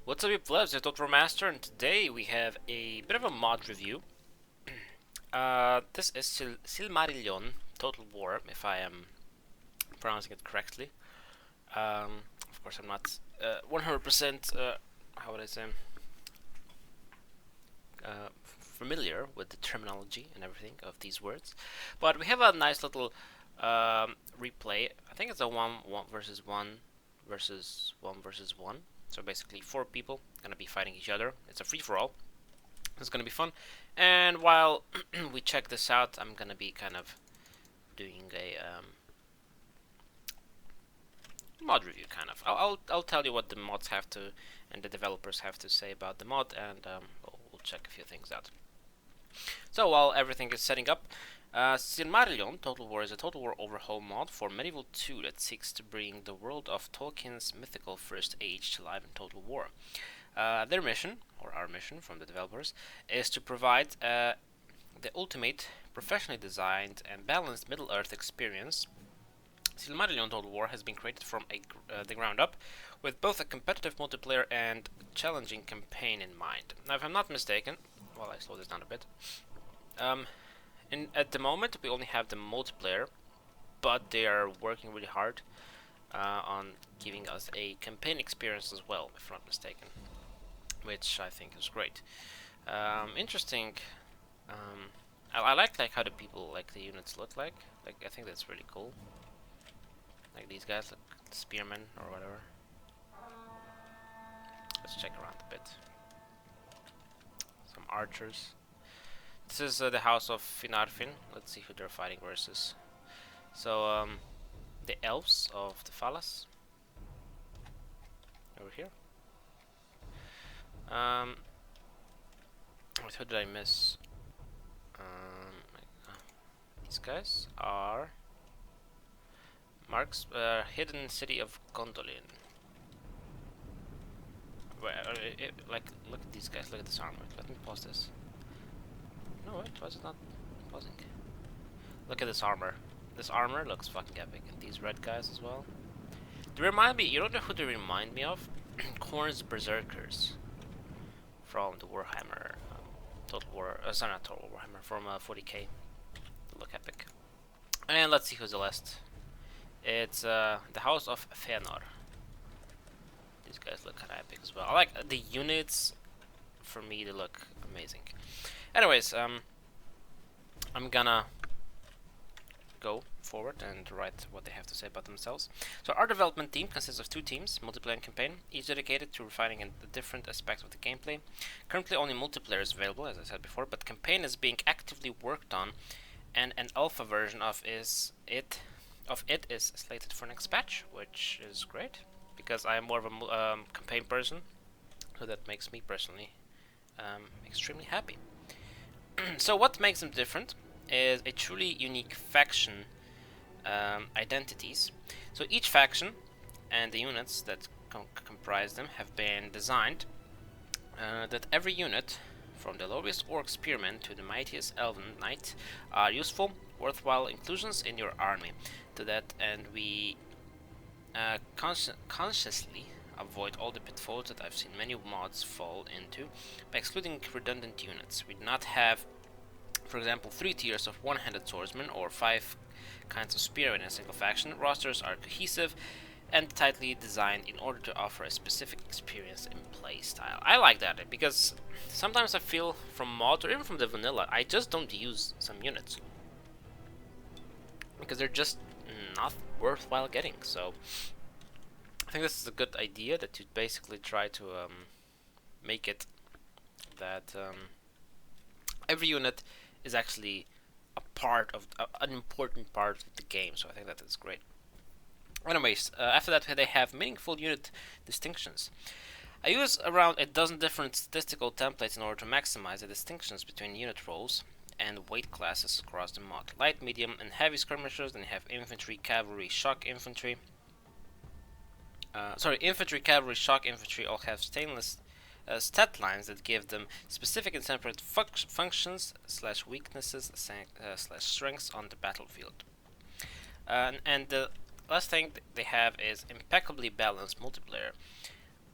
What's up, you plebs? It's YourTotalWarMaster, and today we have a bit of a mod review. This is Silmarillion Total War, if I am pronouncing it correctly. Of course, I'm not 100%, how would I say, familiar with the terminology and everything of these words. But we have a nice little replay. I think it's a one versus one versus one. So basically, 4 people gonna be fighting each other. It's a free-for-all. It's gonna be fun. And while we check this out, I'm gonna be kind of doing a mod review, kind of. I'll tell you what the mods have to and the developers have to say about the mod, and we'll check a few things out. So while everything is setting up, Silmarillion Total War is a Total War overhaul mod for Medieval 2 that seeks to bring the world of Tolkien's mythical First Age to life in Total War. Their mission, or our mission from the developers, is to provide the ultimate, professionally designed and balanced Middle-earth experience. Silmarillion Total War has been created from the ground up, with both a competitive multiplayer and challenging campaign in mind. Now, if I'm not mistaken, well, I slow this down a bit. At the moment, we only have the multiplayer, but they are working really hard on giving us a campaign experience as well, if I'm not mistaken, which I think is great. Interesting. I like how the people, like the units look like. I think that's really cool. Like these guys, like spearmen or whatever. Let's check around a bit. Some archers. This is the house of Finarfin. Let's see who they're fighting versus. So, the elves of the Falas. Over here. Who did I miss? These guys are Mark's hidden city of Gondolin. Like, look at these guys. Look at this armor. Let me pause this. No, wait, why is it not pausing? Look at this armor. This armor looks fucking epic. And these red guys as well. They remind me, you don't know who they remind me of? Korn's Berserkers. From the Warhammer. Total War, sorry, not Total Warhammer, from 40k. They look epic. And let's see who's the last. It's the House of Fëanor. These guys look kind of epic as well. I like the units. For me, they look amazing. Anyways, I'm gonna go forward and write what they have to say about themselves. So our development team consists of 2 teams, multiplayer and campaign, each dedicated to refining the different aspects of the gameplay. Currently only multiplayer is available, as I said before, but campaign is being actively worked on, and an alpha version of it is slated for next patch, which is great, because I am more of a campaign person, so that makes me personally extremely happy. So what makes them different is a truly unique faction identities. So each faction and the units that comprise them have been designed that every unit, from the lowest orc spearman to the mightiest elven knight, are useful, worthwhile inclusions in your army. To that end, we consciously avoid all the pitfalls that I've seen many mods fall into by excluding redundant units. We do not have, for example, 3 tiers of one-handed swordsmen or 5 kinds of spear in a single faction. Rosters are cohesive and tightly designed in order to offer a specific experience in play style. I like that, because sometimes I feel from mod or even from the vanilla, I just don't use some units because they're just not worthwhile getting. So I think this is a good idea, that you basically try to make it that every unit is actually a part of an important part of the game. So I think that is great. Anyways, after that they have meaningful unit distinctions. I use around a dozen different statistical templates in order to maximize the distinctions between unit roles and weight classes across the mod. Light, medium, and heavy skirmishers. Then you have infantry, cavalry, shock infantry. Infantry, cavalry, shock infantry all have stainless stat lines that give them specific and separate functions / weaknesses / strengths on the battlefield. And the last thing they have is impeccably balanced multiplayer.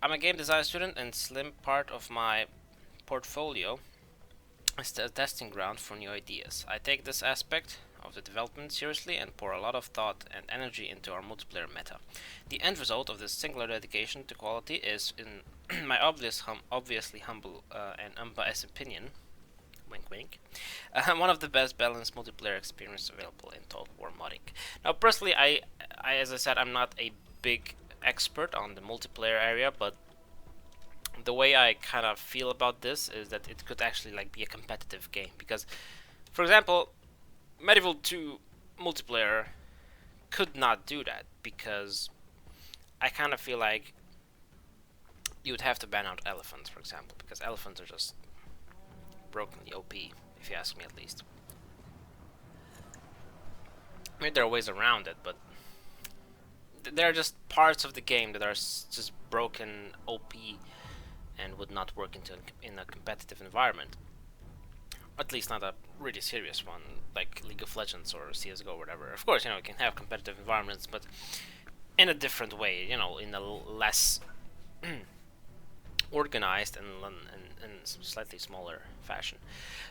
I'm a game design student, and slim part of my portfolio is the testing ground for new ideas. I take this aspect of the development seriously and pour a lot of thought and energy into our multiplayer meta. The end result of this singular dedication to quality is, in my obviously humble and unbiased opinion, wink wink, one of the best balanced multiplayer experiences available in Total War modding. Now, personally, as I said, I'm not a big expert on the multiplayer area, but the way I kind of feel about this is that it could actually like be a competitive game, because, for example, Medieval 2 multiplayer could not do that, because I kind of feel like you would have to ban out elephants, for example, because elephants are just brokenly OP, if you ask me at least. Maybe there are ways around it, but there are just parts of the game that are just broken OP and would not work in a competitive environment. At least not a really serious one, like League of Legends or CSGO or whatever. Of course, you know, you can have competitive environments, but in a different way, you know, in a less organized and slightly smaller fashion.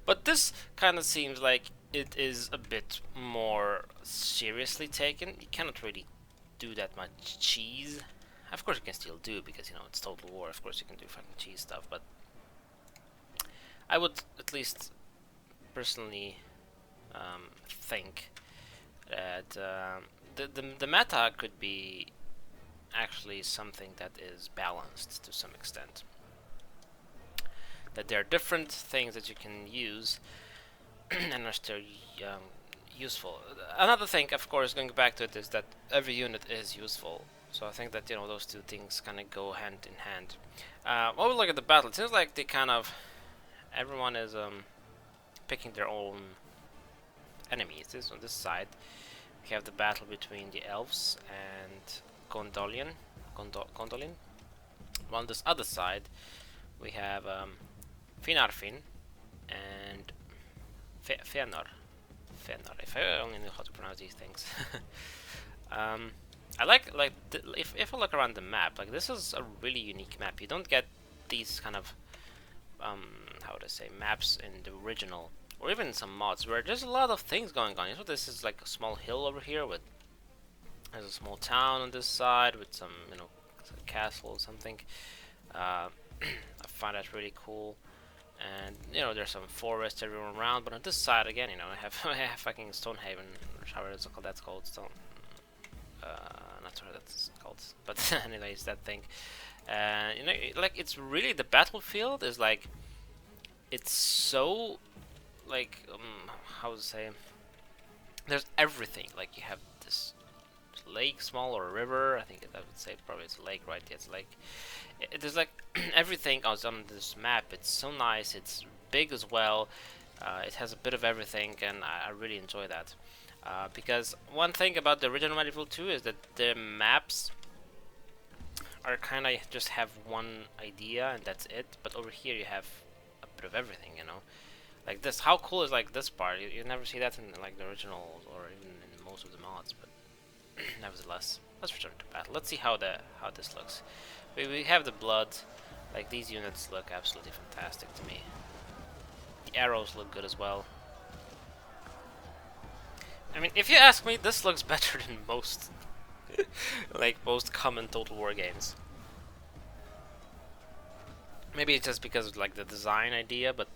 But this kind of seems like it is a bit more seriously taken. You cannot really do that much cheese. Of course you can still do, because, you know, it's Total War. Of course you can do fucking cheese stuff, but I would at least personally think that the meta could be actually something that is balanced to some extent. That there are different things that you can use and are still useful. Another thing, of course, going back to it, is that every unit is useful. So I think that, you know, those two things kind of go hand in hand. When we look at the battle, it seems like they kind of, everyone is picking their own enemies. This on this side, we have the battle between the elves and Gondolin. On this other side, we have Finarfin and Fëanor. If I only knew how to pronounce these things. I like if I look around the map, like, this is a really unique map. You don't get these kind of how would I say, maps in the original, or even in some mods, where there's a lot of things going on. You know, this is like a small hill over here with, there's a small town on this side with some, you know, a castle or something. I find that really cool. And, you know, there's some forest everywhere around, but on this side again, you know, I have fucking Stonehaven, or however that's called, Stone. Not sure what that's called, but anyways, that thing. You know, like, it's really, the battlefield is like, it's so, like, how to say, there's everything. Like, you have this lake, small, or a river. I think I would say probably it's a lake, right? Yeah, it's a lake. There's like everything on this map. It's so nice. It's big as well. It has a bit of everything, and I really enjoy that. Because one thing about the original Medieval 2 is that the maps are kind of just have one idea and that's it. But over here you have a bit of everything, you know. Like this, how cool is like this part? You never see that in like the original or even in most of the mods. But nevertheless, let's return to battle. Let's see how this looks. We have the blood. Like, these units look absolutely fantastic to me. The arrows look good as well. I mean, if you ask me, this looks better than most, like, most common Total War games. Maybe it's just because of, like, the design idea, but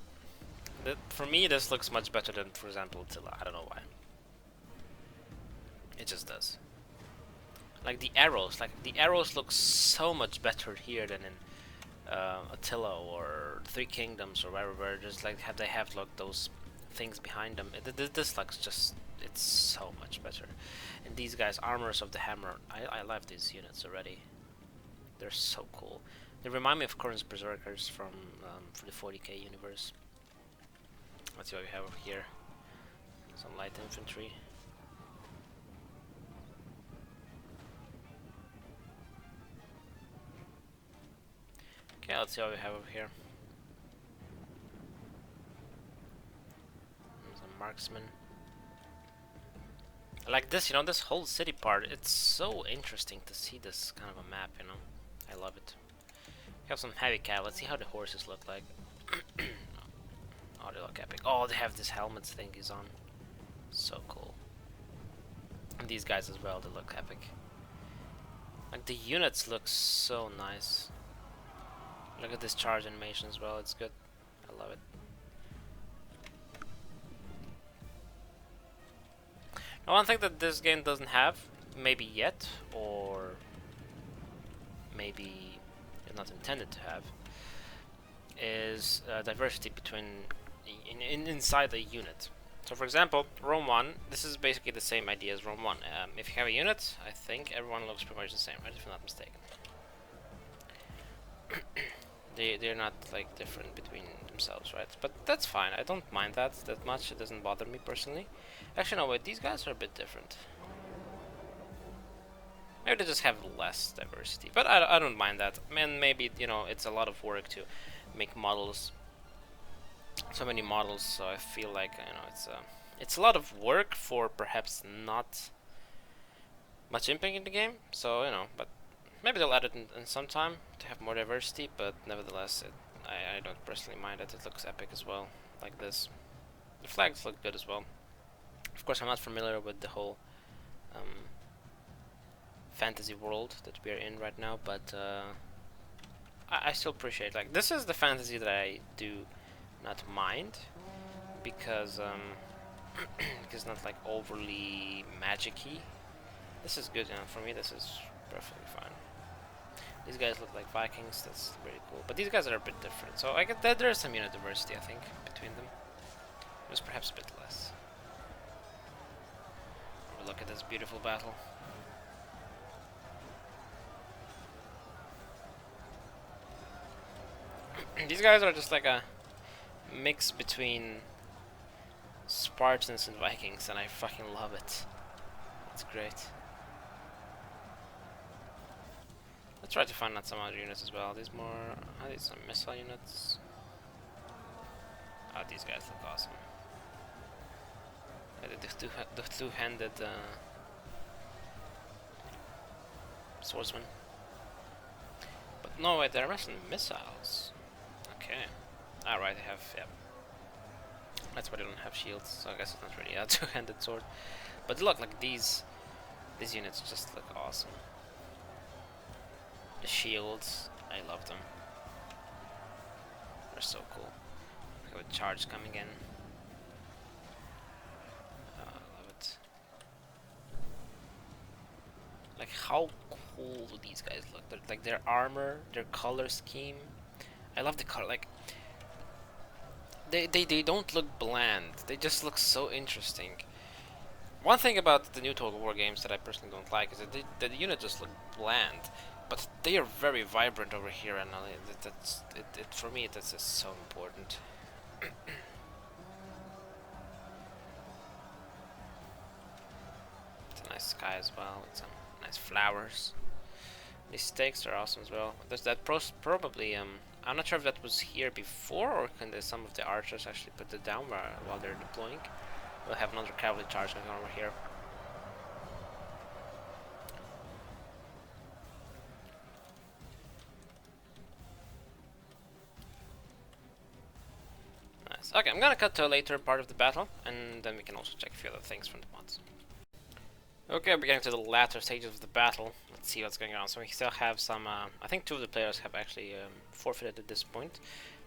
for me, this looks much better than, for example, Attila. I don't know why. It just does. Like, the arrows look so much better here than in Attila or Three Kingdoms or wherever. Just like they have like those things behind them. This looks just, it's so much better. And these guys, Armors of the Hammer, I love these units already. They're so cool. They remind me of Khorne's Berserkers from the 40k universe. Let's see what we have over here. Some light infantry. Okay, let's see what we have over here. Some marksmen. I like this, you know, this whole city part. It's so interesting to see this kind of a map, you know. I love it. have some heavy cat. Let's see how the horses look like. Oh, they look epic. Oh, they have this helmet thingies on. So cool. And these guys as well, they look epic. Like the units look so nice. Look at this charge animation as well, it's good. I love it. Now, one thing that this game doesn't have, maybe yet, or maybe it's not intended to have, is diversity between inside a unit. So for example, Rome 1, this is basically the same idea as Rome 1. If you have a unit, I think everyone looks pretty much the same, right? If I'm not mistaken. They're not like different between themselves, right? But that's fine. I don't mind that much. It doesn't bother me personally. Actually, no, wait. These guys are a bit different. Maybe they just have less diversity, but I don't mind that. And maybe, you know, it's a lot of work to make models. So many models, so I feel like, you know, it's a lot of work for perhaps not much impact in the game. So, you know, but maybe they'll add it in some time to have more diversity. But nevertheless, I don't personally mind it. It looks epic as well, like this. The flags look good as well. Of course, I'm not familiar with the whole fantasy world that we're in right now, but I still appreciate, like, this is the fantasy that I do not mind, because because it's not like overly magic-y. This is good, you know, for me this is perfectly fine. These guys look like Vikings, that's very cool, but these guys are a bit different, so I get that there is some unit diversity, I think, between them. Just perhaps a bit less. Oh, look at this beautiful battle. These guys are just like a mix between Spartans and Vikings, and I fucking love it. It's great. Let's try to find out some other units as well. These more... Are these some missile units? Oh, these guys look awesome. The two-handed swordsman. But no, wait, they're missing missiles. Okay. Alright, they have, yeah. That's why they don't have shields, so I guess it's not really a two-handed sword. But look, like these units just look awesome. The shields, I love them. They're so cool. Look at the charge coming in. Oh, I love it. Like, how cool do these guys look? They're, like, their armor, their color scheme. I love the color, like, they don't look bland. They just look so interesting. One thing about the new Total War games that I personally don't like is that the units just look bland, but they are very vibrant over here, and for me that's just so important. It's a nice sky as well, with some nice flowers. These stakes are awesome as well. There's that probably I'm not sure if that was here before, or can some of the archers actually put it down while they're deploying. We'll have another cavalry charge going on over here. Nice. Okay, I'm gonna cut to a later part of the battle, and then we can also check a few other things from the mods. Okay, we're getting to the latter stages of the battle. Let's see what's going on. So we still have some, I think two of the players have actually forfeited at this point.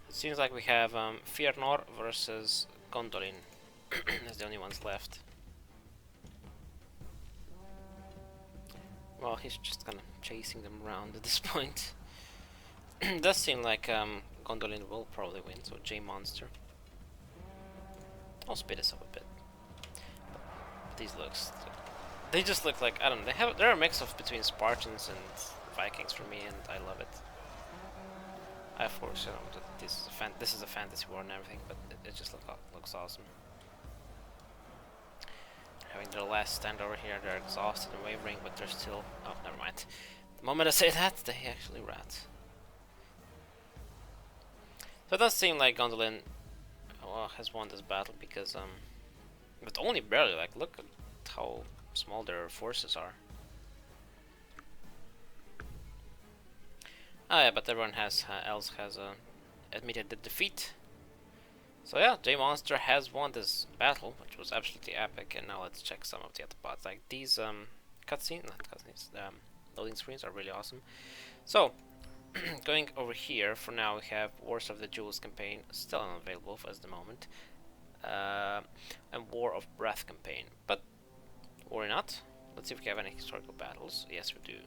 It seems like we have Fëanor versus Gondolin. That's the only ones left. Well, he's just kind of chasing them around at this point. It does seem like Gondolin will probably win, so J Monster. I'll speed this up a bit. But these looks... They just look like, I don't know, they're a mix of between Spartans and Vikings for me, and I love it. Of course, you know, this is a fantasy war and everything, but it just looks awesome. Having their last stand over here, they're exhausted and wavering, but they're still... Oh, never mind. The moment I say that, they actually rat. So it does seem like Gondolin has won this battle, because, but only barely, like, look at how small their forces are. Oh yeah, but everyone else has admitted the defeat. So yeah, J Monster has won this battle, which was absolutely epic. And now let's check some of the other parts. Like these cutscenes, not cutscenes, loading screens are really awesome. So going over here, for now we have Wars of the Jewels campaign still unavailable for the moment, and War of Breath campaign. But worry not. Let's see if we have any historical battles. Yes, we do.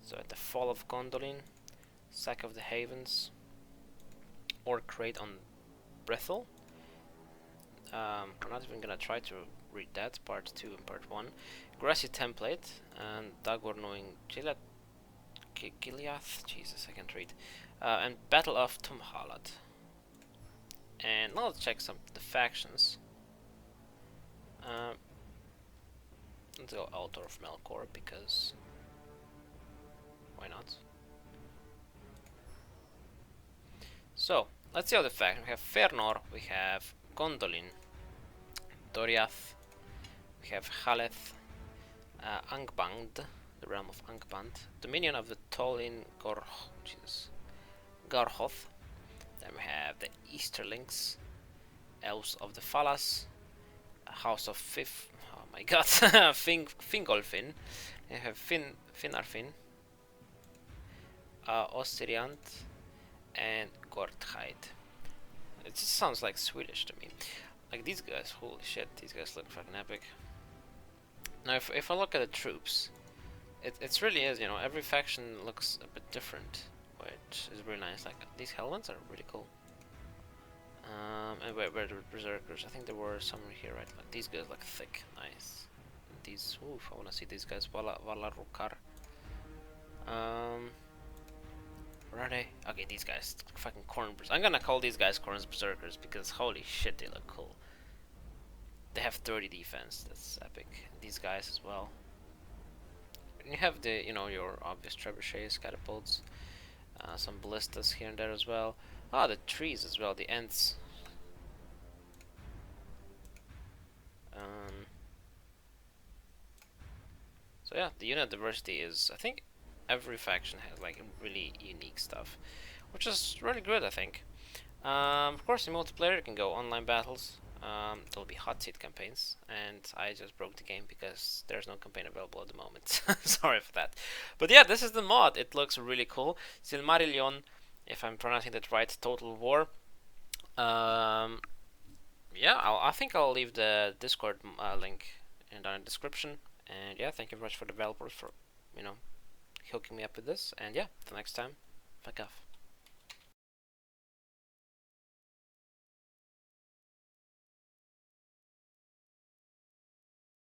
So at the Fall of Gondolin, Sack of the Havens, Orc Raid on Brethel. I'm not even gonna try to read that, part 2 and part 1. Grassy Template, and Dagor knowing Gileath, Jesus, I can't read. And Battle of Tumhalad. And now let's check some of the factions. Let's go Altar of Melkor, because why not? So, let's see how the factions. We have Fëanor, we have Gondolin, Doriath, we have Haleth, Angband, the realm of Angband, Dominion of the Tolin Garhoth. Then we have the Easterlings, Elves of the Falas, House of oh my god, Fingolfin. We have Finarfin, Ostiriant, and Gortheid. It just sounds like Swedish to me. Like these guys, holy shit, these guys look fucking epic. Now if I look at the troops, it really is, you know, every faction looks a bit different, which is really nice. Like these helmets are really cool. And where the berserkers? I think there were some here, right? Like these guys look thick, nice. And these, oof, I wanna see these guys. Valarukar. Where are they? Okay, these guys, fucking corn berserkers. I'm gonna call these guys corn berserkers because holy shit, they look cool. They have 30 defense. That's epic. These guys as well. And you have the, you know, your obvious trebuchets, catapults, some ballistas here and there as well. Ah, the trees as well, the ents. So yeah, the unit diversity is, I think, every faction has like really unique stuff, which is really good, I think. Of course, in multiplayer you can go online battles. There'll be Hotseat campaigns, and I just broke the game because there's no campaign available at the moment. Sorry for that. But yeah, this is the mod. It looks really cool. Silmarillion, if I'm pronouncing that right, Total War. Yeah, I think I'll leave the Discord link in the description. And yeah, thank you very much for the developers for, you know, hooking me up with this. And yeah, till next time, fuck off.